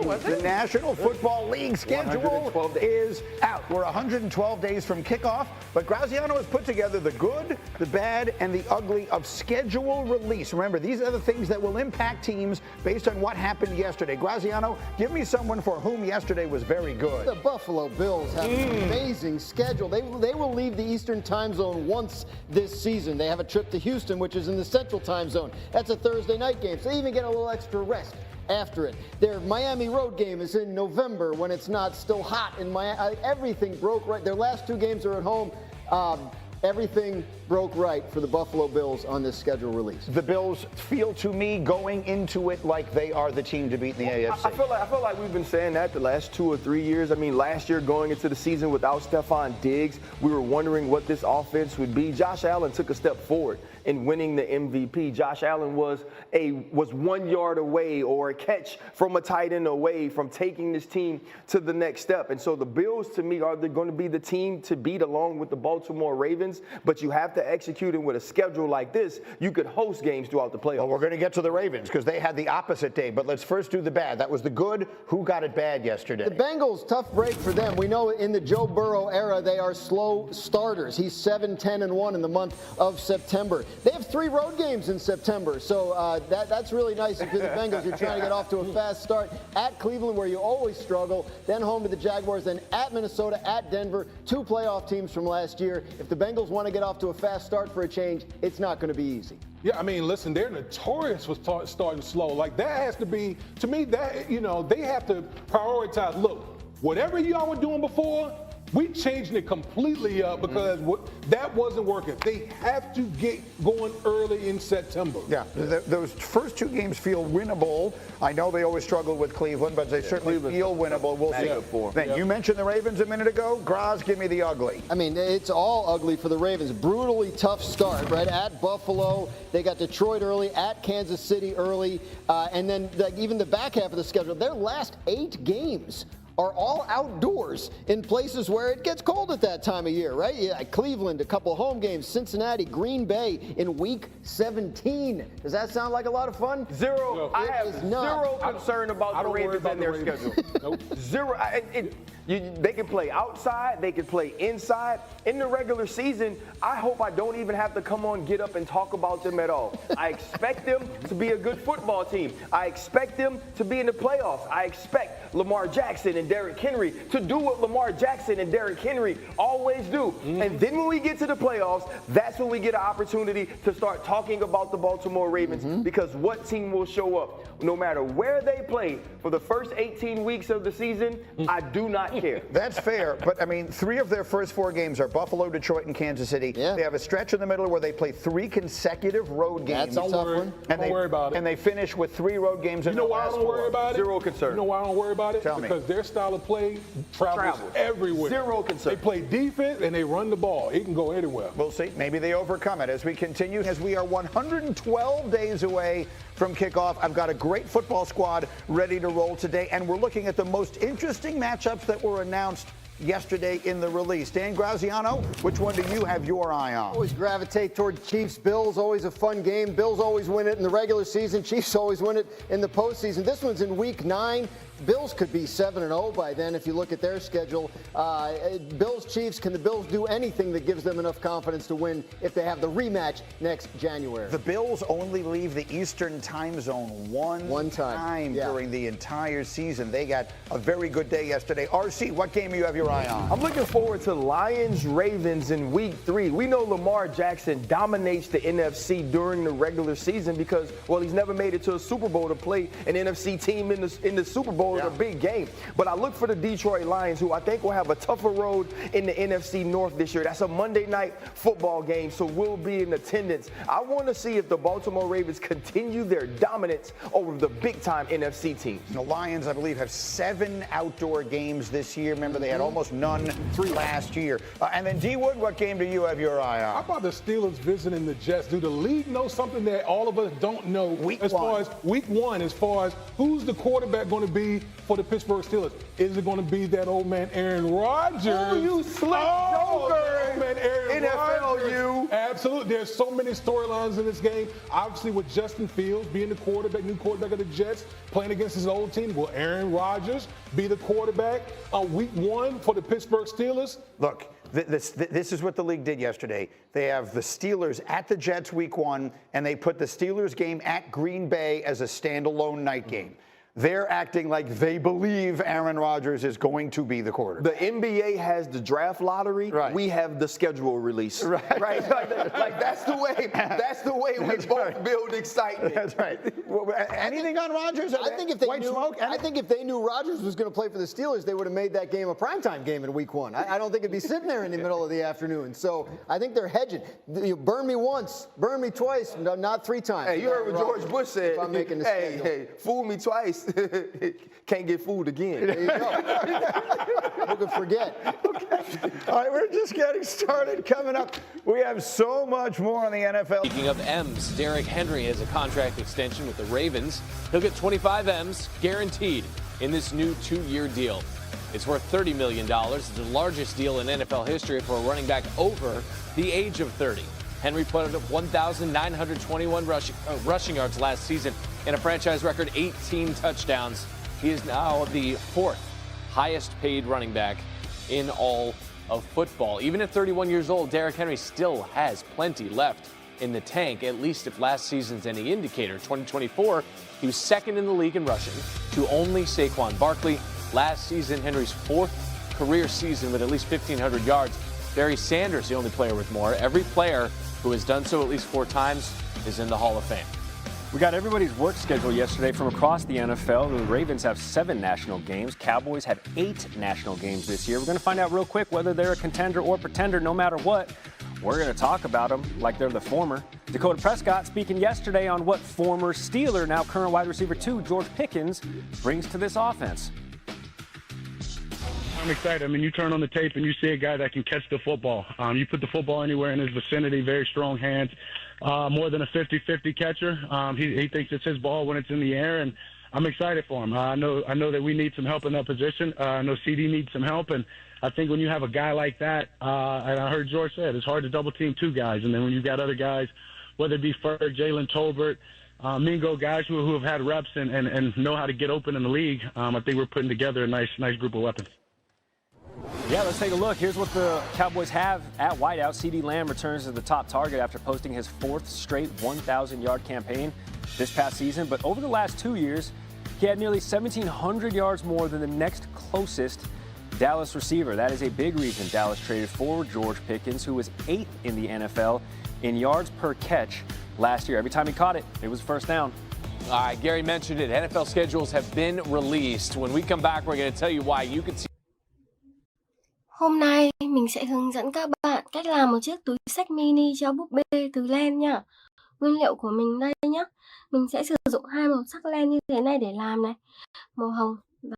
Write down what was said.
Oh, was The it? National Football League schedule is out. We're 112 days from kickoff, but Graziano has put together the good, the bad, and the ugly of schedule release. Remember, these are the things that will impact teams based on what happened yesterday. Graziano, give me someone for whom yesterday was very good. The Buffalo Bills have an amazing schedule. They will leave the Eastern time zone once this season. They have a trip to Houston, which is in the Central time zone. That's a Thursday night game, so they even get a little extra rest after it. Their Miami road game is in November when it's not still hot in Miami. Everything broke right. Their last two games are at home. Everything broke right for the Buffalo Bills on this schedule release. The Bills feel to me going into it like they are the team to beat in the AFC. I feel like we've been saying that the last 2 or 3 years. I mean, last year going into the season without Stephon Diggs, we were wondering what this offense would be. Josh Allen took a step forward in winning the MVP. Josh Allen was 1 yard away or a catch from a tight end away from taking this team to the next step. And so the Bills, to me, are going to be the team to beat along with the Baltimore Ravens. But you have to execute it with a schedule like this. You could host games throughout the playoffs. Well, we're going to get to the Ravens because they had the opposite day. But let's first do the bad. That was the good. Who got it bad yesterday? The Bengals, tough break for them. We know in the Joe Burrow era, they are slow starters. He's 7-10-1 in the month of September. They have 3 road games in September, so that's really nice for the Bengals. You're trying to get off to a fast start at Cleveland, where you always struggle, then home to the Jaguars, then at Minnesota, at Denver, 2 playoff teams from last year. If the Bengals want to get off to a fast start for a change, it's not going to be easy. Yeah, I mean, listen, they're notorious for starting slow. Like, that has to be, to me, that, you know, they have to prioritize. Look, whatever y'all were doing before, we changing it completely up because that wasn't working. They have to get going early in September. Yeah, those first 2 games feel winnable. I know they always struggle with Cleveland, but they certainly feel winnable. We'll see. Then you mentioned the Ravens a minute ago. Graz, give me the ugly. I mean, it's all ugly for the Ravens. Brutally tough start, right? At Buffalo, they got Detroit early, at Kansas City early, and then even the back half of the schedule, their last 8 games are all outdoors in places where it gets cold at that time of year, right? Yeah, Cleveland, a couple home games, Cincinnati, Green Bay in week 17. Does that sound like a lot of fun? Zero. I have zero concern about the Ravens and their schedule. Nope. Zero. They can play outside. They can play inside. In the regular season, I hope I don't even have to come on, get up, and talk about them at all. I expect them to be a good football team. I expect them to be in the playoffs. I expect Lamar Jackson and Derrick Henry to do what Lamar Jackson and Derrick Henry always do. And then when we get to the playoffs, that's when we get an opportunity to start talking about the Baltimore Ravens, because what team will show up, no matter where they play for the first 18 weeks of the season, I do not care. That's fair, but I mean, 3 of their first 4 games are Buffalo, Detroit, and Kansas City. Yeah. They have a stretch in the middle where they play 3 consecutive road games. That's a tough one. Don't worry about it. And they finish with 3 road games in the last 4. You know why I don't worry about it? Zero concern. You know why I don't worry about it? Tell me. Because their style of play travels everywhere. Zero concern. They play defense and they run the ball. It can go anywhere. We'll see. Maybe they overcome it as we continue. As we are 112 days away from kickoff, I've got a great football squad ready to roll today, and we're looking at the most interesting matchups that were announced yesterday in the release. Dan Graziano, which one do you have your eye on? Always gravitate toward Chiefs. Bills, always a fun game. Bills always win it in the regular season. Chiefs always win it in the postseason. This one's in week 9. Bills could be 7-0 by then if you look at their schedule. Bills, Chiefs, can the Bills do anything that gives them enough confidence to win if they have the rematch next January? The Bills only leave the Eastern time zone one time during the entire season. They got a very good day yesterday. RC, what game do you have your eye on? I'm looking forward to Lions-Ravens in week 3. We know Lamar Jackson dominates the NFC during the regular season because, well, he's never made it to a Super Bowl to play an NFC team in the Super Bowl. A big game. But I look for the Detroit Lions, who I think will have a tougher road in the NFC North this year. That's a Monday night football game, so we'll be in attendance. I want to see if the Baltimore Ravens continue their dominance over the big-time NFC teams. The Lions, I believe, have 7 outdoor games this year. Remember, they had almost none last year. And then, D. Wood, what game do you have your eye on? How about the Steelers visiting the Jets? Do the league know something that all of us don't know? Week as far as who's the quarterback going to be? be for the Pittsburgh Steelers? Is it going to be that old man Aaron Rodgers? Oh, you slick joker. Old man Aaron NFL, Rodgers. you. Absolutely. There's so many storylines in this game. Obviously, with Justin Fields being the quarterback, new quarterback of the Jets, playing against his old team, will Aaron Rodgers be the quarterback on week 1 for the Pittsburgh Steelers? Look, this is what the league did yesterday. They have the Steelers at the Jets week 1, and they put the Steelers game at Green Bay as a standalone night game. They're acting like they believe Aaron Rodgers is going to be the quarterback. The NBA has the draft lottery. Right. We have the schedule release. Right. Like that's the way. That's the way we both build excitement. That's right. Anything on Rodgers? I think if they White knew, smoke? I think if they knew Rodgers was going to play for the Steelers, they would have made that game a primetime game in week 1. I don't think it'd be sitting there in the middle of the afternoon. So I think they're hedging. You burn me once, burn me twice, not 3 times. Hey, you heard what George Bush said. If I'm making the schedule. Hey, fool me twice, can't get fooled again. There you go. Who could forget? Okay. All right, we're just getting started. Coming up, we have so much more on the NFL. Speaking of M's, Derrick Henry has a contract extension with the Ravens. He'll get 25 M's guaranteed in this new 2-year deal. It's worth $30 million. It's the largest deal in NFL history for a running back over the age of 30. Henry put up 1,921 rushing yards last season and a franchise record 18 touchdowns. He is now the 4th highest paid running back in all of football. Even at 31 years old, Derrick Henry still has plenty left in the tank, at least if last season's any indicator. 2024, he was 2nd in the league in rushing to only Saquon Barkley. Last season, Henry's 4th career season with at least 1,500 yards. Barry Sanders, the only player with more. Every player who has done so at least 4 times is in the Hall of Fame. We got everybody's work schedule yesterday from across the NFL. The Ravens have 7 national games. Cowboys have 8 national games this year. We're going to find out real quick whether they're a contender or pretender no matter what. We're going to talk about them like they're the former. Dakota Prescott speaking yesterday on what former Steeler, now current wide receiver 2, George Pickens, brings to this offense. I'm excited. I mean, you turn on the tape and you see a guy that can catch the football. You put the football anywhere in his vicinity, very strong hands, more than a 50-50 catcher. He thinks it's his ball when it's in the air, and I'm excited for him. I know that we need some help in that position. I know CD needs some help, and I think when you have a guy like that, and I heard George said, it's hard to double team 2 guys, and then when you've got other guys, whether it be Ferg, Jalen Tolbert, Mingo, guys who have had reps and know how to get open in the league, I think we're putting together a nice group of weapons. Yeah, let's take a look. Here's what the Cowboys have at wideout. CeeDee Lamb returns as the top target after posting his 4th straight 1,000-yard campaign this past season. But over the last 2 years, he had nearly 1,700 yards more than the next closest Dallas receiver. That is a big reason Dallas traded for George Pickens, who was 8th in the NFL in yards per catch last year. Every time he caught it, it was first down. All right, Gary mentioned it. NFL schedules have been released. When we come back, we're going to tell you why you can see. Hôm nay mình sẽ hướng dẫn các bạn cách làm một chiếc túi xách mini cho búp bê từ len nha. Nguyên liệu của mình đây nhé. Mình sẽ sử dụng 2 màu sắc len như thế này để làm này. Màu hồng